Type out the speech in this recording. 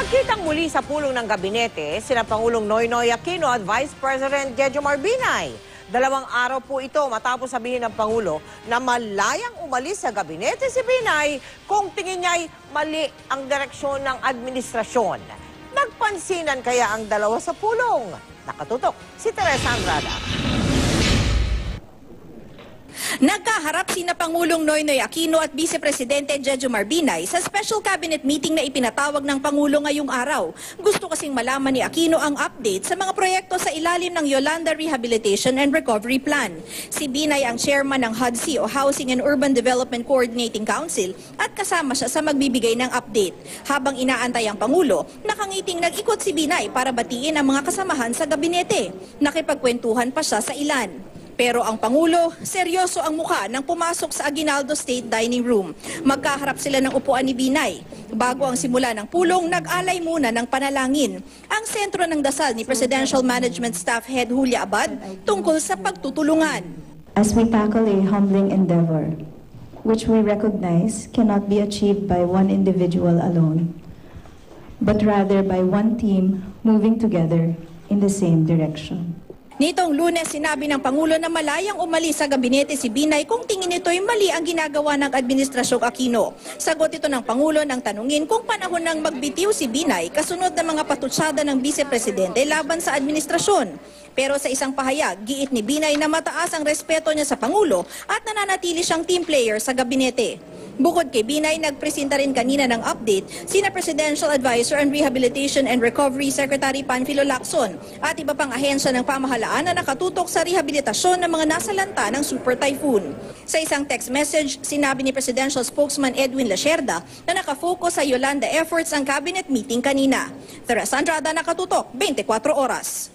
Nagkitang muli sa pulong ng gabinete sina Pangulong Noynoy Aquino at Vice President Jejomar Binay. 2 araw po ito matapos sabihin ng Pangulo na malayang umalis sa gabinete si Binay kung tingin niya'y mali ang direksyon ng administrasyon. Nagpansinan kaya ang dalawa sa pulong? Nakatutok si Teresa Andrada. Nagkaharap sina Pangulong Noynoy Aquino at Vice Presidente Jejomar Binay sa special cabinet meeting na ipinatawag ng Pangulo ngayong araw. Gusto kasing malaman ni Aquino ang update sa mga proyekto sa ilalim ng Yolanda Rehabilitation and Recovery Plan. Si Binay ang chairman ng HUDC o Housing and Urban Development Coordinating Council at kasama siya sa magbibigay ng update. Habang inaantay ang Pangulo, nakangiting nag-ikot si Binay para batiin ang mga kasamahan sa gabinete. Nakipagkwentuhan pa siya sa ilan. Pero ang Pangulo, seryoso ang mukha nang pumasok sa Aguinaldo State Dining Room. Magkaharap sila ng upuan ni Binay. Bago ang simula ng pulong, nag-alay muna ng panalangin. Ang sentro ng dasal ni Presidential Management Staff Head Julia Abad tungkol sa pagtutulungan. As we tackle a humbling endeavor, which we recognize cannot be achieved by one individual alone, but rather by one team moving together in the same direction. Nitong Lunes, sinabi ng Pangulo na malayang umalis sa gabinete si Binay kung tingin nito'y mali ang ginagawa ng Administrasyong Aquino. Sagot ito ng Pangulo nang tanungin kung panahon nang magbitiw si Binay kasunod ng mga patutsada ng Vice Presidente laban sa administrasyon. Pero sa isang pahayag, giit ni Binay na mataas ang respeto niya sa Pangulo at nananatili siyang team player sa gabinete. Bukod kay Binay, nagpresenta rin kanina ng update sina Presidential Advisor on Rehabilitation and Recovery Secretary Panfilo Lacson at iba pang ahensya ng pamahalaan na nakatutok sa rehabilitasyon ng mga nasalanta ng Super Typhoon. Sa isang text message, sinabi ni Presidential Spokesman Edwin Lacerda na nakafocus sa Yolanda efforts ang cabinet meeting kanina. Teresa Andrada, nakatutok, 24 oras.